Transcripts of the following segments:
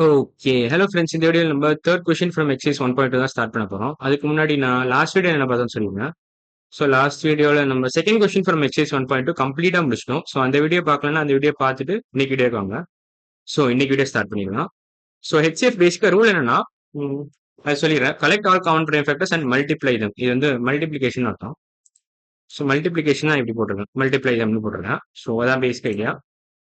Okay. Hello friends. இந்த வீடியோல நம்ம 3 கொஸ்டின் ஃப்ரம் எக்சர்சைஸ் 1.2 தான் ஸ்டார்ட் பண்ண போறோம். அதுக்கு முன்னாடி நான் லாஸ்ட் வீடியோ என்ன பார்த்தோம்னு சொல்லிருந்தேன். ஸோ லாஸ்ட் வீடியோல நம்ம செகண்ட் கொஸ்டின் ஃப்ரம் எக்சர்சைஸ் 1.2 கம்ப்ளீட்டா முடிச்சிட்டோம். ஸோ அந்த வீடியோ பார்க்கலன்னா அந்த வீடியோ பார்த்துட்டு இன்னைக்கு வீடியோக்கு வாங்க. ஸோ இன்னைக்கு வீடியோ ஸ்டார்ட் பண்ணிடலாம். ஸோ ஹெச்சிஎஃப் பேசிக்கா ரூல் என்னன்னா, ம், அது சொல்லிடுறேன். Collect all common prime factors and multiply them. இது வந்து மல்டிப்ளிகேஷன் அர்த்தம். ஸோ மல்டிப்ளிகேஷன் தான் இப்படி போட்டிருக்கேன். மல்டிப்ளை தம்னு போட்டிருக்கேன். ஸோ அதான் basic idea.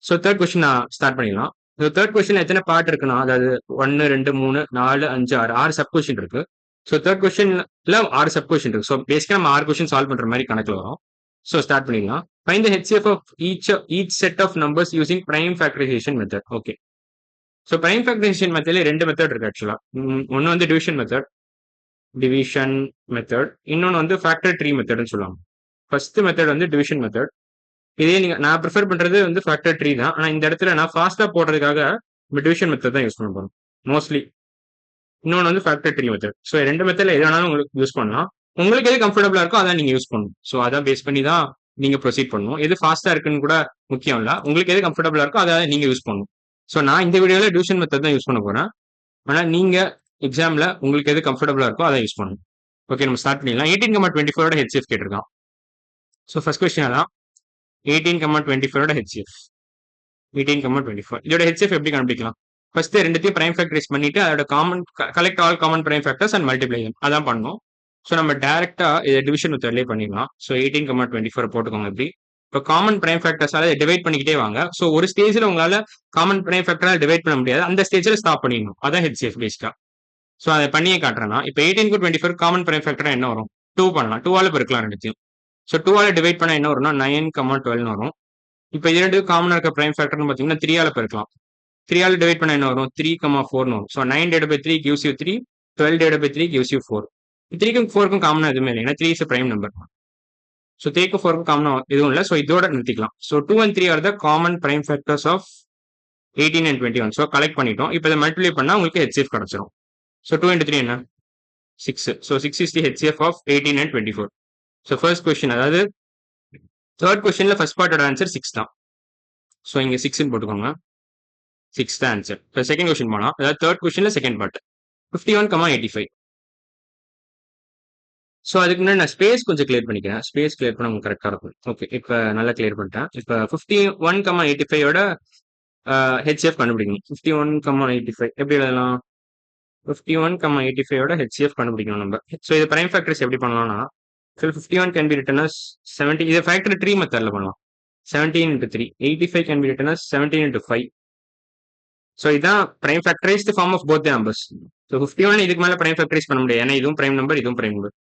So third question நான் ஸ்டார்ட் பண்ணிடலாம். தேர்ட் கொஸ்டின் எத்தனை பார்ட் இருக்குன்னா, அதாவது 1 2 3 4 5 6 6 சப் கொஸ்டின் இருக்கு. ஸோ தேர்ட் கொஸ்டின்ல 6 சப் கொஸ்டின் இருக்கு. ஸோ பேசிக்கா நம்ம 6 கொஸ்டின் சால்வ் பண்ற மாதிரி கணக்குல வரும். ஸோ ஸ்டார்ட் பண்ணிடலாம். Find the HCF of each set of numbers using prime factorisation method. Okay. So prime factorisation மெத்தட்ல ரெண்டு மெத்தட் இருக்கு ஆக்சுவலா. ஒன்னு வந்து டிவிஷன் மெத்தட், இன்னொன்னு வந்து ஃபேக்டர் ட்ரீ மெத்தட்னு சொல்லுவாங்க. ஃபர்ஸ்ட் மெத்தட் வந்து டிவிஷன் மெத்தட். இதே நீங்க நான் ப்ரிஃபர் பண்றது வந்து ஃபேக்டர் ட்ரீ தான். ஆனா இந்த இடத்துல நான் ஃபாஸ்டா போடுறதுக்காக டிவிஷன் மெத்தட் தான் யூஸ் பண்ண போறோம் மோஸ்ட்லி. இன்னொன்று வந்து ஃபேக்டர் ட்ரீ மெத்தட். ஸோ ரெண்டு மெத்தட்ல எது வேணாலும் உங்களுக்கு யூஸ் பண்ணலாம். உங்களுக்கு எது கம்ஃபர்டபுளா இருக்கோ அதான் நீங்க யூஸ் பண்ணணும். ஸோ அதான் பேஸ் பண்ணி தான் நீங்க ப்ரொசீட் பண்ணணும். எது ஃபாஸ்டா இருக்குன்னு கூட முக்கியம் இல்ல. உங்களுக்கு எது கம்ஃபர்டபுளா இருக்கோ அதை நீங்க யூஸ் பண்ணணும். ஸோ நான் இந்த வீடியோல டிவிஷன் மெத்தட் தான் யூஸ் பண்ண போறேன். ஆனா நீங்க எக்ஸாம்ல உங்களுக்கு எது கம்ஃபர்டபுளா இருக்கோ அதை யூஸ் பண்ணணும். ஓகே, நம்ம ஸ்டார்ட் பண்ணிடலாம். 18,24 ஹெச்சிஎஃப் கேட்டிருக்கான். ஸோ ஃபர்ஸ்ட் கொஸ்டின் அதான் 18,24 ஹெச்சிஎஃப். 18,24 இதோட ஹெச்எஃப் எப்படி கண்டுபிடிக்கலாம்? ஃபர்ஸ்ட் ரெண்டுத்தையும் பிரைம் ஃபேக்டரைஸ் பண்ணிட்டு அதோட common collect all common prime factors and multiply அதான் பண்ணணும். ஸோ நம்ம டேரக்டா இதை டிவிஷன் மெத்தட்லேயே பண்ணிடலாம். ஸோ 18,24 போட்டுக்கோங்க. எப்படி இப்போ காமன் பிரைம் ஃபேக்டர்ஸால டிவைட் பண்ணிக்கிட்டே வாங்க. ஸோ ஒரு ஸ்டேஜில் உங்களால காமன் பிரைம் ஃபேக்டரால் டிவைட் பண்ண முடியாது. அந்த ஸ்டேஜில் ஸ்டாப் பண்ணிடணும். அதான் ஹெச்சிஎஃப் பேசிக்கா. ஸோ அதை பண்ணியே காட்டுறேன்னா இப்போ 18,24 காமன் பிரைம் ஃபேக்டரா என்ன வரும்? 2 பண்ணலாம். 2ஆல பெருக்கலாம் ரெண்டுத்தையும். ஸோ 2ஆல டிவைட் பண்ணா என்ன வரும்னா 9,12 வரும். இப்போ இது ரெண்டு காமனா இருக்க பிரைம் ஃபேக்டர்னு பார்த்தீங்கன்னா 3ஆல பெருக்கலாம். 3ஆல டிவைட் பண்ணா என்ன வரும்? 3,4 வரும். So 9/3 gives you 3, 12/3 gives you 4. 3க்கும் 4க்கும் காமனா எதுவுமே இல்லை, ஏன்னா 3 இஸ் பிரைம் நம்பர். ஸோ 3க்கும் 4க்கும் காமனா எதுவும் இல்லை. ஸோ இதோட நிறுத்திக்கலாம். So 2 and 3 are the common prime factors of 18 and 21. So collect பண்ணிட்டோம். இப்போ இதை மல்டிப்ளை பண்ணா உங்களுக்கு ஹெச்சிஎஃப் கிடைச்சிரும். ஸோ 2 into 3 என்ன? 6. So 6 is the HCF of 18 and 24. So first question, அதாவது தேர்ட் கொஸ்டின்ல ஃபர்ஸ்ட் பார்ட்டோட ஆன்சர் 6 தான். ஸோ இங்க 6 போட்டுக்கோங்க. 6 தான் ஆன்சர். இப்போ செகண்ட் கொஸ்டின் போனா, அதாவது தேர்ட் கொஸ்டின்ல செகண்ட் பார்ட் 51,85. ஸோ அதுக்கு முன்னாடி நான் ஸ்பேஸ் கொஞ்சம் கிளியர் பண்ணிக்கிறேன். ஸ்பேஸ் கிளியர் பண்ண உங்களுக்கு கரெக்டாக இருக்கும். ஓகே, இப்போ நல்லா கிளியர் பண்ணிட்டேன். இப்போ 51,85 ஹெச்எஃப் கண்டுபிடிக்கணும். 51,85 எப்படி எழுதலாம்? 51,85 ஹெச்எஃப் கண்டுபிடிக்கணும் நம்ம. ஸோ இது பிரைம் ஃபேக்டர்ஸ் எப்படி பண்ணலாம்னா, 51 can be written as 70. இதை ஃபேக்டர் ட்ரீ மெத்தட்ல பண்ணலாம். 17 into 3. 85 can be written as 17 into 5. So இதான் prime factorised form of both numbers. So 51 இதுக்கு மேல பிரைம் ஃபேக்டரைஸ் பண்ண முடியாது, ஏன்னா இதுவும் பிரைம் நம்பர், இதுவும் பிரைம் நம்பர்.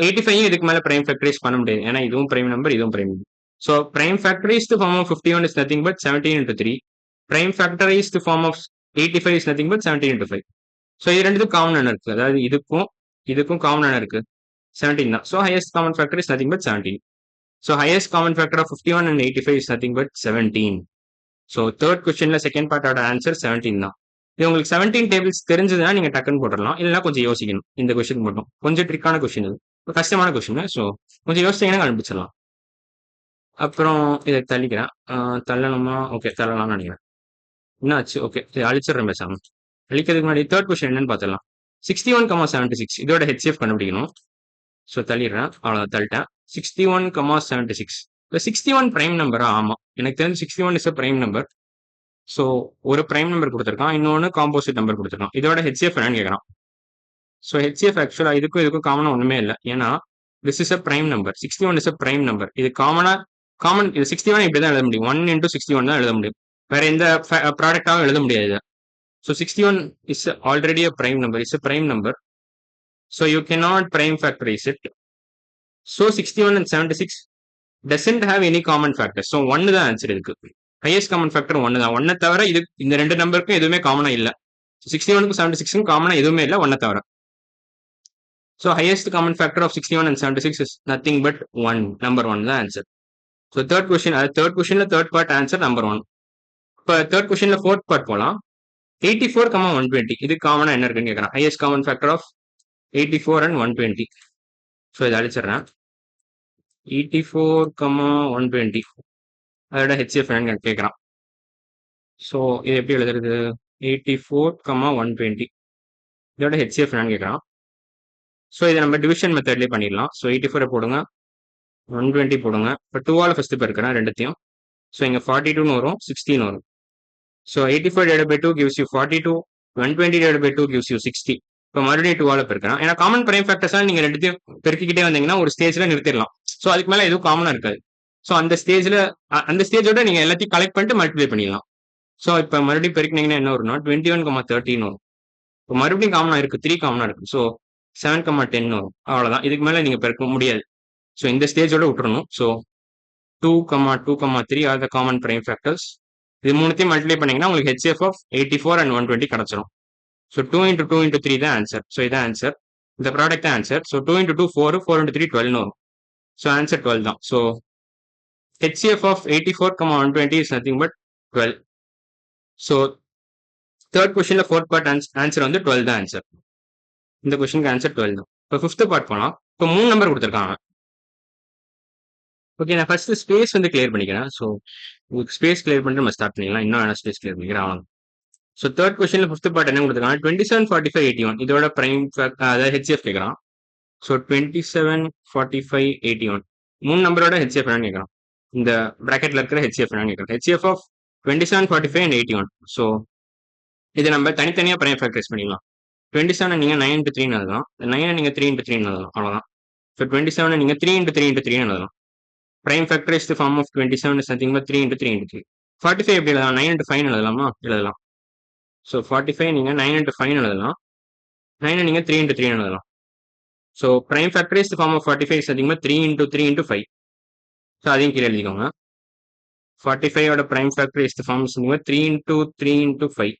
85 இதுக்கு மேல பிரைம் ஃபேக்டரைஸ் பண்ண முடியாது, ஏன்னா இதுவும் பிரைம் நம்பர், இதுவும் prime number. So prime factorised form of 51 is nothing but 17 into 3. Prime factorised form of 85 is nothing but 17 into 5. So இது ரெண்டுக்கும் காமன் என்ன இருக்கு? அதாவது இதுக்கும் காமன் என்ன இருக்கு? 17 தான். So highest common factor is nothing but 17. So highest common factor of 51 and 85 is nothing but 17. So third கொஸ்டின்ல செகண்ட் பார்ட்டோட ஆன்சர் 17 தான். இது உங்களுக்கு 17 டேபிள்ஸ் தெரிஞ்சதுன்னா நீங்க டக்குன்னு போட்டுடலாம். இல்லைன்னா கொஞ்சம் யோசிக்கணும். இந்த கொஸ்டின் மட்டும் கொஞ்சம் ட்ரிக்கான கொஸ்டின், இது கஷ்டமான கொஸ்டின். ஸோ கொஞ்சம் யோசிச்சீங்கன்னா கண்டுபிடிச்சிடலாம். அப்புறம் இதை தள்ளிக்கிறேன். தள்ளணுமா? ஓகே, தள்ளலாம்னு நினைக்கிறேன். என்னாச்சு? ஓகே, அழிச்சிடுறேன் பேசாம. அழிக்கிறதுக்கு முன்னாடி தேர்ட் கொஸ்டின் என்னன்னு பார்த்துடலாம். 61,76 இதோட ஹெச்சிஎஃப் கண்டுபிடிக்கணும். ஸோ தள்ளிடுறேன். அவ்வளோ தள்ளிட்டேன். 61,76. இப்போ 61 பிரைம் நம்பரா? ஆமா, எனக்கு தெரிஞ்சு 61 இஸ் பிரைம் நம்பர். ஸோ ஒரு பிரைம் நம்பர் கொடுத்துருக்கான், இன்னொன்று காம்போசிட் நம்பர் கொடுத்துருக்கான். இதோட ஹெச்சிஎஃப் என்னன்னு கேட்கறான். ஸோ ஹெச்சிஎஃப் ஆக்சுவலா இதுக்கும் காமனா ஒண்ணுமே இல்லை, ஏன்னா this is a prime number. 61 is a prime number. இது காமன் இது 61 இப்படி தான் எழுத முடியும். 1 into 61 தான் எழுத முடியும். வேற எந்த ப்ராடக்டாகவும் எழுத முடியாது. So 61 is already a prime number, is a prime number. So you cannot prime factorize it. So 61 and 76 doesn't have any common factor. So 1 தான் ஆன்சர் இதுக்கு. ஹையஸ்ட் காமன் ஃபேக்டர் 1 தான். 1 தவிர இது இந்த ரெண்டு நம்பருக்கும் எதுவுமே காமனா இல்ல. 61க்கும் 76க்கும் காமனா எதுவுமே இல்ல 1 தவிர. So highest common factor of 61 and 76 is nothing but 1. Number 1 தான் answer. So third question, third கொஸ்டின்ல தேர்ட் பார்ட் ஆன்சர் நம்பர் 1. இப்போ தேர்ட் கொஸ்டின்ல ஃபோர்த் பார்ட் போலாம். 84, 120 இது காமனா என்ன இருக்குன்னு கேட்கறான். Highest common factor of 84 and 120. So இதை அழிச்சிடுறேன். 84, 120 அதோட ஹெச்சிஎஃப் என்னன்னு கேட்கறான். ஸோ இது எப்படி எழுதுறது? 120 இதோட ஹெச்சிஎஃப் என்னன்னு கேட்குறான். ஸோ இதை நம்ம டிவிஷன் மெத்தட்லேயே பண்ணிடலாம். ஸோ 84 போடுங்க, 120 போடுங்க. இப்போ 2ஆல் ஃபஸ்ட்டு பெருக்கிறேன் ரெண்டுத்தையும். ஸோ இங்கே 42 வரும், 16 வரும். So 84/2 gives you 42, 120/2 gives you 60. இப்போ மறுபடியும் 2ஆல் பெருக்கிறேன். ஏன்னா காமன் பிரைம் ஃபேக்டர்ஸால் நீங்கள் ரெண்டுத்தையும் பெருக்கிக்கிட்டே வந்தீங்கன்னா ஒரு ஸ்டேஜில் நிறுத்திடலாம். ஸோ அதுக்கு மேலே எதுவும் காமனாக இருக்காது. ஸோ அந்த ஸ்டேஜோட நீங்கள் எல்லாத்தையும் கலெக்ட் பண்ணிட்டு மல்டிப்ளை பண்ணிடலாம். ஸோ இப்போ மறுபடியும் பெருக்கினீங்கன்னா என்ன வரும்னா 21,13 வரும். இப்போ மறுபடியும் காமனாக இருக்குது, 3 காமனாக இருக்குது. ஸோ 7,10 வரும். அவ்வளோதான். இதுக்கு மேலே நீங்கள் பெருக்க முடியாது. ஸோ இந்த ஸ்டேஜோட விட்டுறணும். So 2, 2, 3 are the common prime factors. இது மூணுத்தையும் மல்டிப்ளை பண்ணீங்கன்னா உங்களுக்கு ஹெச்சிஎஃப் ஆஃப் 84 and 120 கிடைச்சிரும். ஸோ 2 into 2 into 3 தான் ஆன்சர். ஸோ இதான் ஆன்சர். இந்த ப்ராடக்ட் தான் ஆன்சர். ஸோ 2 into 2 4, 4 into 3 12 வரும். ஸோ ஆன்சர் 12 தான். So HCF of 84, 120 is nothing but 12. So third கொஸ்டின்ல ஃபோர்த் பார்ட் ஆன்சர் வந்து 12 தான் ஆன்சர். இந்த கொஸ்டினுக்கு ஆன்சர் 12 தான். இப்போ ஃபிஃப்த் பார்ட் போகலாம். இப்போ 3 நம்பர் கொடுத்துருக்காங்க. ஓகே, நான் ஃபர்ஸ்ட் ஸ்பேஸ் வந்து கிளியர் பண்ணிக்கிறேன். ஸோ உங்களுக்கு ஸ்பேஸ் கிளியர் பண்ணிட்டு நம்ம ஸ்டார்ட் பண்ணிக்கலாம். இன்னும் வேணா ஸ்பேஸ் கிளியர் பண்ணிக்கிறேன். அவ்வளோ. ஸோ தேர்ட் கொஸ்டின்ல ஃபிஃப்த் பார்ட் என்ன கொடுத்துருக்காங்க? 27, 45, 81 இதோட பிரைம் அதாவது ஹெச்சிஎஃப் கேட்குறான். ஸோ 27, 45, 81 3 நம்பரோட ஹெச்சிஎஃப் என்னன்னு கேட்குறான். இந்த ப்ராக்கெட்ல இருக்கிற ஹெச்சிஎஃப் என்னன்னு கேட்குறான். HCF of 27, 45 and 81. ஸோ இதை நம்ம தனித்தனியாக பிரைம் ஃபேக்டரைஸ் பண்ணிடலாம். 27 நீங்க 9 into 3 எழுதலாம். 9 நீங்க 3 into 3 எழுதலாம். அவ்வளவுதான். ஸோ 27 நீங்க 3 into 3 into 3 எழுதலாம். Prime factorised form of 27 is nothing but 3 into 3 into 3. 45 எப்படி எழுதலாம்? 9 into 5 எழுதலாமா? எழுதலாம். ஸோ 45 நீங்க 9 into 5 எழுதலாம். 9 நீங்க 3 into 3 எழுதலாம். So prime factorised form of 45 is nothing but 3 into 3 into 5. So அதையும் கீழே எழுதிக்கோங்க. 45 ஓட prime factorised form is nothing but 3 into 3 into 5.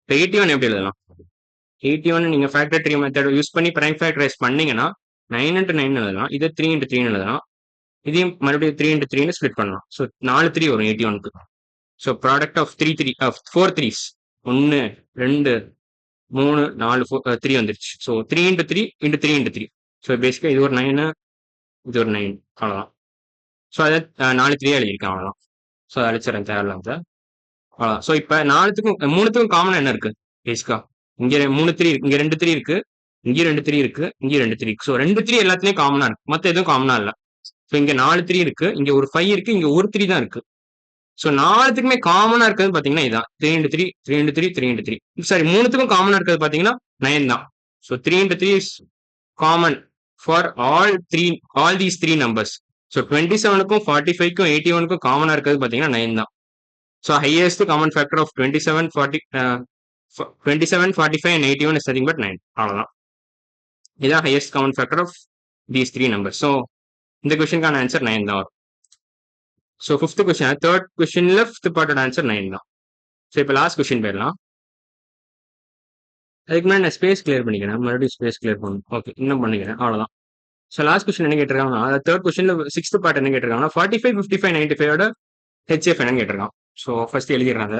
இப்போ 81 எப்படி எழுதலாம்? 81 நீங்க ஃபேக்டர் ட்ரீ மெத்தட் யூஸ் பண்ணி பிரைம் ஃபேக்டரைஸ் பண்ணீங்கன்னா 9 into 9 எழுதலாம். இது 3 into 3 எழுதலாம். இதையும் மறுபடியும் 3 into 3 ஸ்பிளிட் பண்ணலாம். ஸோ 4 3 வரும் 81க்கு. ஸோ ப்ராடக்ட் ஆஃப் 4 3s 1 2 3 4 3 வந்துருச்சு. So 3 into 3 into 3 into 3. So பேசிக்காக இது ஒரு 9, இது ஒரு 9 அவ்வளோதான். ஸோ அதை 4 3 எழுதியிருக்கேன் அவ்வளோதான். ஸோ அதை அழிச்சிடறேன் தேவையில்லாம் சார் அவ்வளோதான். ஸோ இப்போ 3த்துக்கும் காமன் என்ன இருக்கு பேசிக்கா? இங்க 3 3 இருக்கு, இங்க 2 3 இருக்கு, இங்க 2 3 இருக்கு, இங்க 2 3 இருக்கு. ஸோ 2 3 எல்லாத்துலயும் காமனா இருக்கு, மத்த எதுவும் காமனா இல்ல. ஸோ இங்க 4 3 இருக்கு, இங்க ஒரு 5 இருக்கு, இங்க ஒரு 3 தான் இருக்கு. ஸோ 4த்துக்குமே காமனா இருக்கிறது பாத்தீங்கன்னா இதான் 3 into 3, 3 into 3, 3 into 3. சாரி 3த்துக்கும் காமனா இருக்கிறது பாத்தீங்கன்னா 9 தான். So 3 into 3 is common for all these 3 numbers. So 27க்கும் 45க்கும் 81க்கும் காமனா இருக்கிறது பாத்தீங்கன்னா 9 தான். So highest common factor of 27, 45 and 81 is nothing but 9. அவ்வளவுதான். இதான் highest common factor of these 3 numbers. So இந்த கொஸ்டினுக்கான ஆன்சர் 9 தான் வரும். ஸோ ஃபிஃப்த் கொஸ்டின், தேர்ட் கொஸ்டின்ல ஃபிஃப்த் பார்ட்டோட ஆன்சர் 9 தான். ஸோ இப்போ லாஸ்ட் கொஸ்டின் போயிடலாம். அதுக்கு முன்னாடி நான் ஸ்பேஸ் கிளியர் பண்ணிக்கிறேன். மறுபடியும் ஸ்பேஸ் கிளியர் பண்ணணும். ஓகே, இன்னும் பண்ணிக்கிறேன். அவ்வளோதான். ஸோ லாஸ்ட் கொஸ்டின் என்ன கேட்டிருக்காங்கன்னா, தேர்ட் கொஸ்டின்ல சிக்ஸ்த் பார்ட் என்ன கேட்டிருக்காங்கன்னா 45, 55, 95ஓட ஹெச்எஃப் என்னன்னு கேட்டிருக்கான். ஸோ ஃபர்ஸ்ட் எழுதிடுறாங்க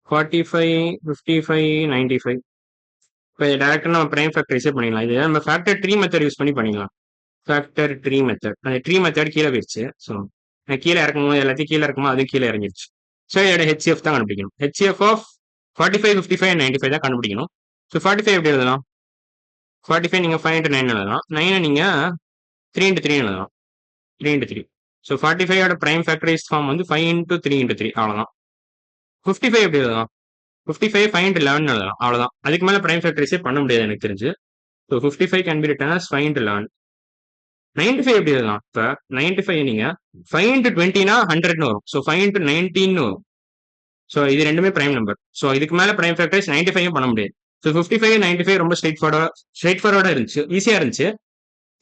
45, 55, 95. இப்போ டேரக்டாக நம்ம பிரைம் ஃபேக்டரைஸே பண்ணிடலாம். இது நம்ம ஃபேக்டர் ட்ரீ மெத்தட் யூஸ் பண்ணி பண்ணிடலாம். ஃபேக்டர் ட்ரீ மெத்தட், அந்த ட்ரீ மெத்தட் கீழே போயிடுச்சு. ஸோ கீழே இறக்கும்போது எல்லாத்தையும் கீழே இறக்கும்போது அதுவும் கீழே இறங்கிடுச்சு. ஸோ இதோட ஹெச்எஃப் தான் கண்டுபிடிக்கணும். ஹெச்எஃப் ஆஃப் 45, 55 and 95 தான் கண்டுபிடிக்கணும். ஸோ 45 எப்படி எழுதலாம்? 45 நீங்கள் 5 into 9 எழுதலாம். 9 நீங்கள் 3 into 3 எழுதலாம். 3 into 3. ஸோ 45ஓட பிரைம் ஃபேக்டரைஸ் ஃபார்ம் வந்து 5 into 3 into 3 அவ்வளோதான். 55 எப்படி எழுதலாம்? 55 5 into 11 எழுதலாம். அவ்வளோதான். அதுக்கு மேலே பிரைம் ஃபேக்டரைஸே பண்ண முடியாது எனக்கு தெரிஞ்சு. So 55 can be written as 5 into 11. 95 எப்படி எழுதலாம்? இப்போ 95 நீங்க 5 into 20னா 100ன்னு வரும். ஸோ 5 into 19ன்னு வரும். ஸோ இது ரெண்டுமே பிரைம் நம்பர். ஸோ இதுக்கு மேலே பிரைம் ஃபேக்டரைஸ் 95 பண்ண முடியாது. ஸோ 55, 95 ரொம்ப ஸ்ட்ரெயிட் ஃபார்வர்டா இருந்துச்சு, ஈஸியா இருந்துச்சு.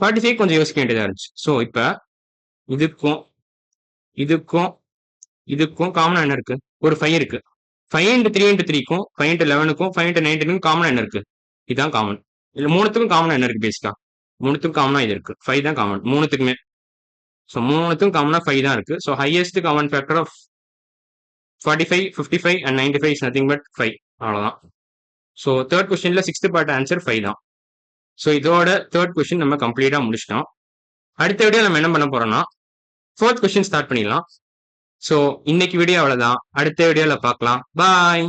45 கொஞ்சம் யோசிக்க வேண்டியதா இருந்துச்சு. ஸோ இப்போ இதுக்கும் இதுக்கும் இதுக்கும் காமனா என்ன இருக்கு? ஒரு 5 இருக்கு. 5 into 3 into 3க்கும் 5 into 11க்கும் 5 into 19க்கும் காமனா என்ன இருக்கு? இதுதான் காமன். இல்ல மூணுத்துக்கும் காமனா என்ன இருக்கு? பேசிக்கா மூணுத்துக்கும் காமனா இது இருக்கு. 5 தான் காமன் மூணுத்துக்குமே. ஸோ மூணுத்துக்கும் காமனா 5 தான் இருக்கு. So highest common factor of 45, 55 and 95 is nothing but 5. அவ்வளவுதான். ஸோ தேர்ட் கொஸ்டின்ல சிக்ஸ்த் பார்ட் ஆன்சர் 5 தான். ஸோ இதோட தேர்ட் கொஸ்டின் நம்ம கம்ப்ளீட்டா முடிச்சிட்டோம். அடுத்த வீடியோ நம்ம என்ன பண்ண போறோம்னா ஃபோர்த் கொஸ்டின் ஸ்டார்ட் பண்ணிடலாம். ஸோ இன்னைக்கு வீடியோ அவ்வளவுதான். அடுத்த வீடியோல பார்க்கலாம். பாய்.